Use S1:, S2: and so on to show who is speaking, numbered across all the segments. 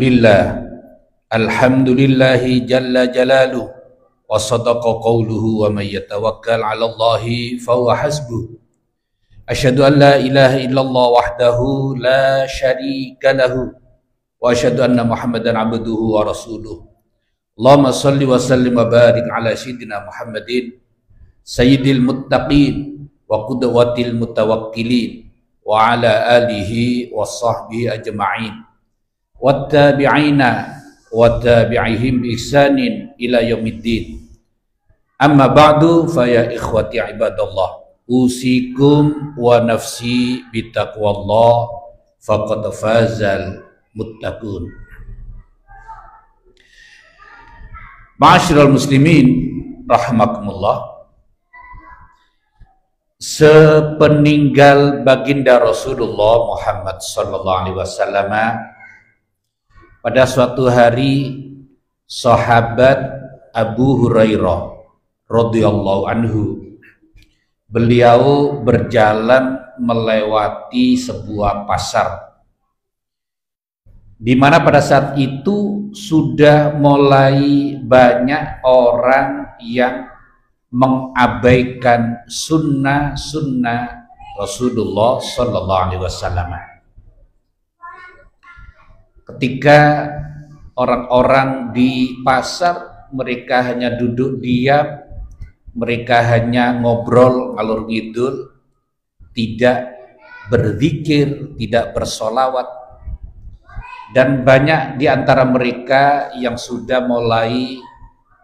S1: Lillah, alhamdulillahi jalla jalaluh, wa sadaqa qawluhu, wa man yatawakkal 'ala Allahi fahuwa hasbuh. Asyhadu an la ilaha illallah wahdahu la syarika lahu, wa asyhadu anna Muhammadan 'abduhu wa rasuluh. Allahumma shalli wa sallim wa barik ala sayyidina Muhammadin sayyidil muttaqin wa qudwatil mutawakkilin wa ala alihi wa sahbihi ajma'in wattabi'ina wattabi'ihim bi ihsanin ila yaumiddin. Amma ba'du, fa ya ikhwati ibadallah, usikum wa nafsi bitaqwallah, faqad fazal muttaqun. Ma'asyiral muslimin rahimakumullah, sepeninggal baginda Rasulullah Muhammad sallallahu alaihi wasallam, pada suatu hari sahabat Abu Hurairah radhiyallahu anhu, beliau berjalan melewati sebuah pasar, di mana pada saat itu sudah mulai banyak orang yang mengabaikan sunnah-sunnah Rasulullah sallallahu alaihi wasallam. Ketika orang-orang di pasar, mereka hanya duduk diam, mereka hanya ngobrol ngalur ngidul, tidak berzikir, tidak bersolawat, dan banyak di antara mereka yang sudah mulai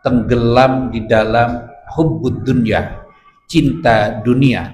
S1: tenggelam di dalam hubbud dunya, cinta dunia,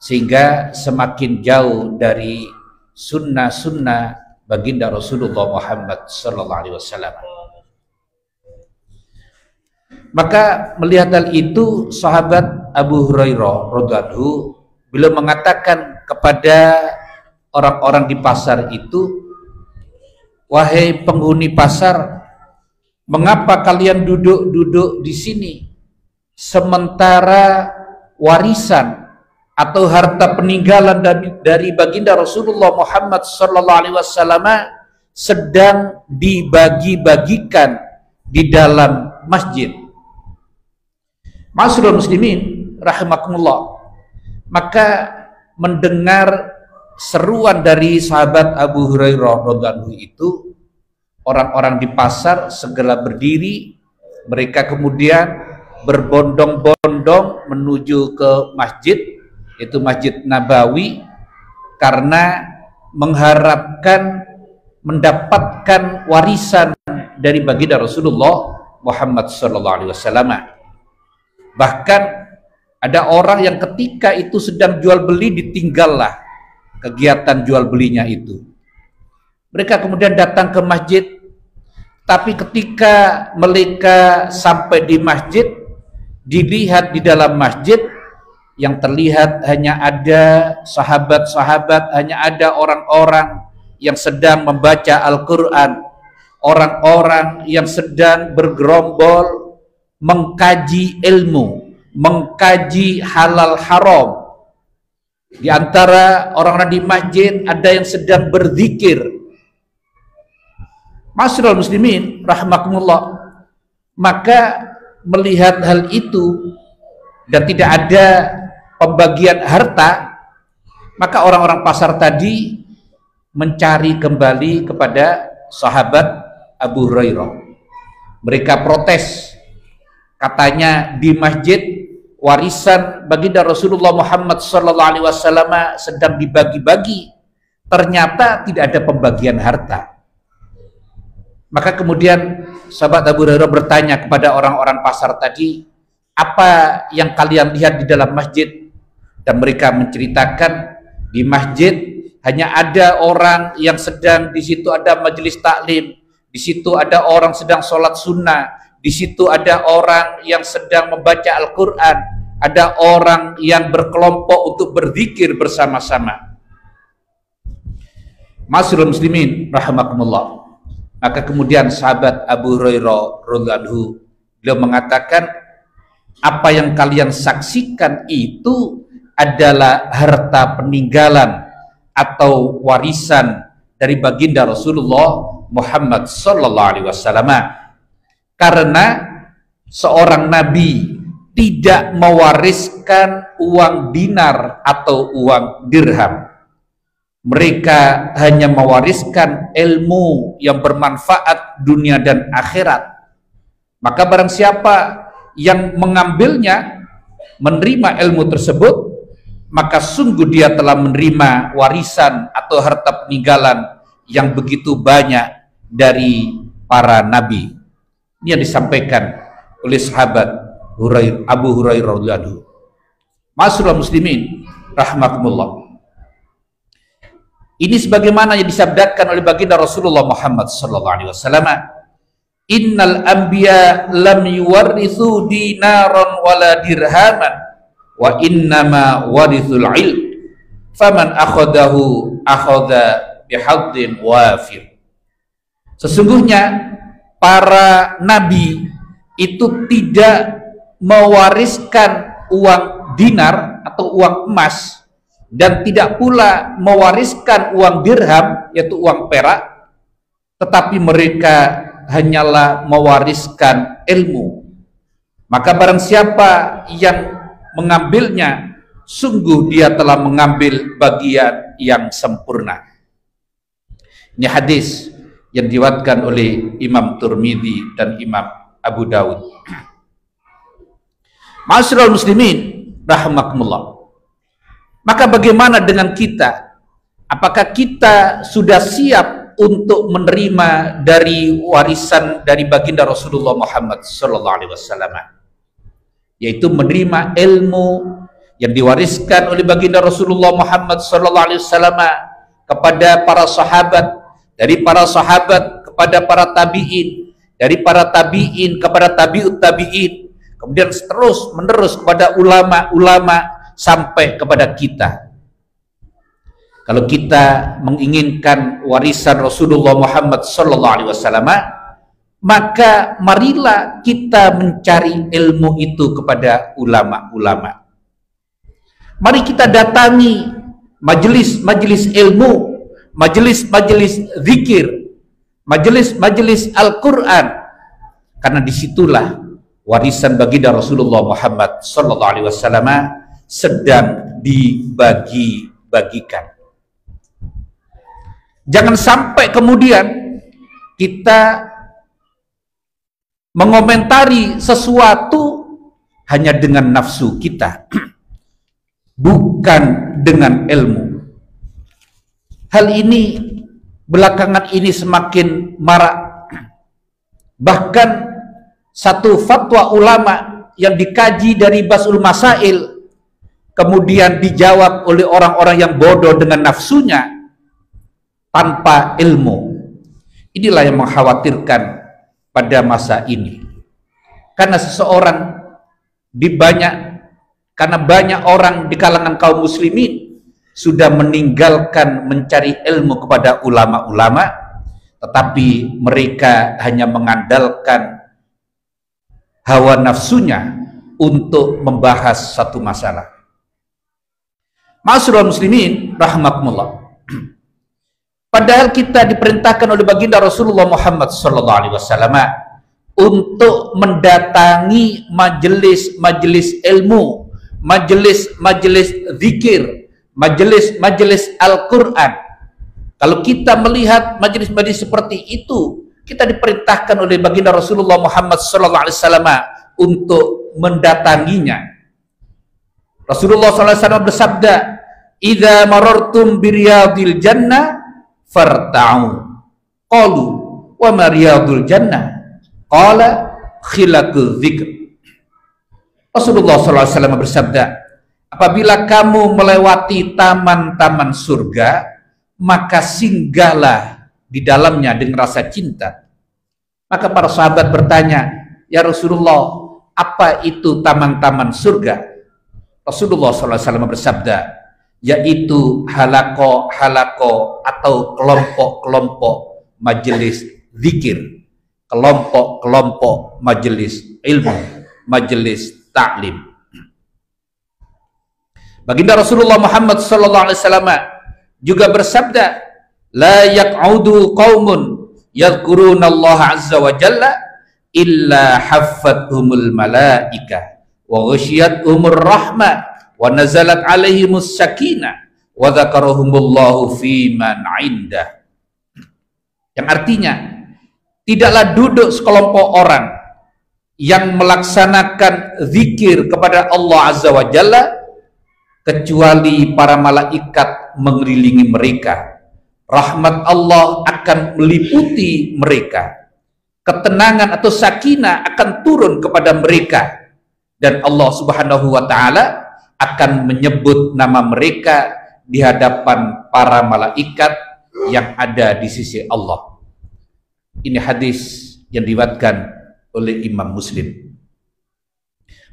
S1: sehingga semakin jauh dari sunnah-sunnah baginda Rasulullah Muhammad sallallahu alaihi wasallam. Maka melihat hal itu, sahabat Abu Hurairah radhiyallahu anhu beliau mengatakan kepada orang-orang di pasar itu, "Wahai penghuni pasar, mengapa kalian duduk-duduk di sini sementara warisan atau harta peninggalan dari baginda Rasulullah Muhammad sallallahu alaihi wasallam sedang dibagi-bagikan di dalam masjid?" Ma'asyiral muslimin rahimakumullah, maka mendengar seruan dari sahabat Abu Hurairah radhiyallahu anhu itu, orang-orang di pasar segera berdiri. Mereka kemudian berbondong-bondong menuju ke masjid, itu Masjid Nabawi, karena mengharapkan mendapatkan warisan dari baginda Rasulullah Muhammad sallallahu alaihi wasallam. Bahkan ada orang yang ketika itu sedang jual beli, ditinggallah kegiatan jual belinya itu. Mereka kemudian datang ke masjid, tapi ketika mereka sampai di masjid, dilihat di dalam masjid yang terlihat hanya ada sahabat-sahabat, hanya ada orang-orang yang sedang membaca Al-Quran, orang-orang yang sedang bergerombol mengkaji ilmu, mengkaji halal haram. Di antara orang-orang di masjid ada yang sedang berzikir. Ma'asyiral muslimin rahimakumullah, maka melihat hal itu dan tidak ada pembagian harta, maka orang-orang pasar tadi mencari kembali kepada sahabat Abu Hurairah. Mereka protes, katanya di masjid warisan baginda Rasulullah Muhammad sallallahu alaihi wasallam sedang dibagi-bagi, ternyata tidak ada pembagian harta. Maka kemudian sahabat Abu Hurairah bertanya kepada orang-orang pasar tadi, "Apa yang kalian lihat di dalam masjid?" Dan mereka menceritakan, di masjid hanya ada orang yang sedang, di situ ada majelis taklim, di situ ada orang sedang sholat sunnah, di situ ada orang yang sedang membaca Al-Quran, ada orang yang berkelompok untuk berzikir bersama-sama. Ma'asyiral muslimin rahimakumullah, maka kemudian sahabat Abu Hurairah radhiyallahu anhu beliau mengatakan, "Apa yang kalian saksikan itu adalah harta peninggalan atau warisan dari baginda Rasulullah Muhammad sallallahu alaihi wasallam, karena seorang nabi tidak mewariskan uang dinar atau uang dirham. Mereka hanya mewariskan ilmu yang bermanfaat dunia dan akhirat. Maka barang siapa yang mengambilnya, menerima ilmu tersebut, maka sungguh dia telah menerima warisan atau harta peninggalan yang begitu banyak dari para nabi. Ini yang disampaikan oleh sahabat Abu Hurairah radhiyallahu anhu. Ma'asyiral muslimin rahimakumullah. Ini sebagaimana yang disabdakan oleh baginda Rasulullah Muhammad sallallahu alaihi wasallam, innal anbiya lam yuwarrithu dinaran wala dirhaman wa innama warithul ilm faman akhadahu akhadha bihadzin wafir. Sesungguhnya para nabi itu tidak mewariskan uang dinar atau uang emas, dan tidak pula mewariskan uang dirham yaitu uang perak, tetapi mereka hanyalah mewariskan ilmu. Maka barang siapa yang mengambilnya, sungguh dia telah mengambil bagian yang sempurna. Ini hadis yang diriwayatkan oleh Imam Tirmidzi dan Imam Abu Dawud. Ma'asyiral muslimin rahimakumullah. Maka bagaimana dengan kita? Apakah kita sudah siap untuk menerima dari warisan dari baginda Rasulullah Muhammad sallallahu alaihi wasallam, yaitu menerima ilmu yang diwariskan oleh baginda Rasulullah Muhammad sallallahu alaihi wasallam kepada para sahabat, dari para sahabat kepada para tabi'in, dari para tabi'in kepada tabi'ut tabi'in, kemudian terus menerus kepada ulama-ulama sampai kepada kita. Kalau kita menginginkan warisan Rasulullah Muhammad sallallahu alaihi wasallam, maka marilah kita mencari ilmu itu kepada ulama-ulama. Mari kita datangi majelis-majelis ilmu, majelis-majelis zikir, majelis-majelis Al-Qur'an, karena disitulah warisan baginda Rasulullah Muhammad sallallahu alaihi wasallam sedang dibagi-bagikan. Jangan sampai kemudian kita mengomentari sesuatu hanya dengan nafsu kita, bukan dengan ilmu. Hal ini belakangan ini semakin marak. Bahkan satu fatwa ulama yang dikaji dari Basul Masail kemudian dijawab oleh orang-orang yang bodoh dengan nafsunya tanpa ilmu. Inilah yang mengkhawatirkan pada masa ini, karena karena banyak orang di kalangan kaum muslimin sudah meninggalkan mencari ilmu kepada ulama-ulama, tetapi mereka hanya mengandalkan hawa nafsunya untuk membahas satu masalah. Ma'asyiral muslimin rahimakumullah. Padahal kita diperintahkan oleh baginda Rasulullah Muhammad sallallahu alaihi wasallam untuk mendatangi majelis-majelis ilmu, majelis-majelis zikir, majelis-majelis Al-Qur'an. Kalau kita melihat majelis-majelis seperti itu, kita diperintahkan oleh baginda Rasulullah Muhammad sallallahu alaihi wasallam untuk mendatanginya. Rasulullah sallallahu alaihi wasallam bersabda, "Idza marartum biriyadil jannah farta'u." Qalu, "Wa ma riyadul jannah?" Qala, "Khilaqul dzikr." Rasulullah sallallahu alaihi wasallam bersabda, apabila kamu melewati taman-taman surga, maka singgahlah di dalamnya dengan rasa cinta. Maka para sahabat bertanya, "Ya Rasulullah, apa itu taman-taman surga?" Rasulullah SAW bersabda, yaitu halaqo-halaqo atau kelompok-kelompok majelis zikir, kelompok-kelompok majelis ilmu, majelis ta'lim. Baginda Rasulullah Muhammad SAW juga bersabda, la yaq'udu qaumun yadhkurunallaha azza wa jalla illa haffathumul malaika wa ghasyiyatuhumur rahmah wa nazalat alaihimus sakinah wa dzakarahumullahu fi man 'indah. Yang artinya, tidaklah duduk sekelompok orang yang melaksanakan zikir kepada Allah azza wa jalla kecuali para malaikat mengelilingi mereka. Rahmat Allah akan meliputi mereka. Ketenangan atau sakinah akan turun kepada mereka. Dan Allah subhanahu wa ta'ala akan menyebut nama mereka di hadapan para malaikat yang ada di sisi Allah. Ini hadis yang diriwayatkan oleh Imam Muslim.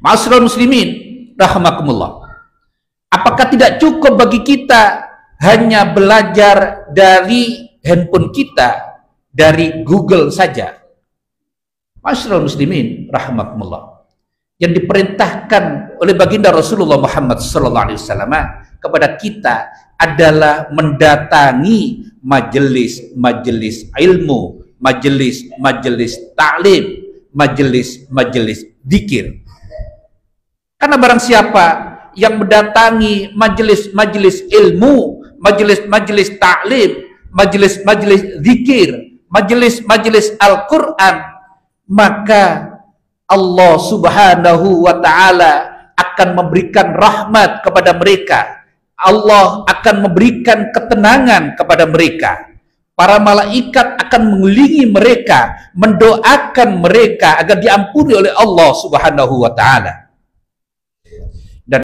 S1: Ma'asyiral muslimin rahimakumullah. Apakah tidak cukup bagi kita hanya belajar dari handphone kita, dari Google saja? Ma'asyiral muslimin rahimakumullah. Yang diperintahkan oleh baginda Rasulullah Muhammad SAW kepada kita adalah mendatangi majelis-majelis ilmu, majelis-majelis ta'lim, majelis-majelis zikir. Karena barang siapa yang mendatangi majelis-majelis ilmu, majelis-majelis ta'lim, majelis-majelis zikir, majelis-majelis Al-Quran, maka Allah subhanahu wa ta'ala akan memberikan rahmat kepada mereka. Allah akan memberikan ketenangan kepada mereka. Para malaikat akan mengelilingi mereka, mendoakan mereka agar diampuni oleh Allah subhanahu wa ta'ala.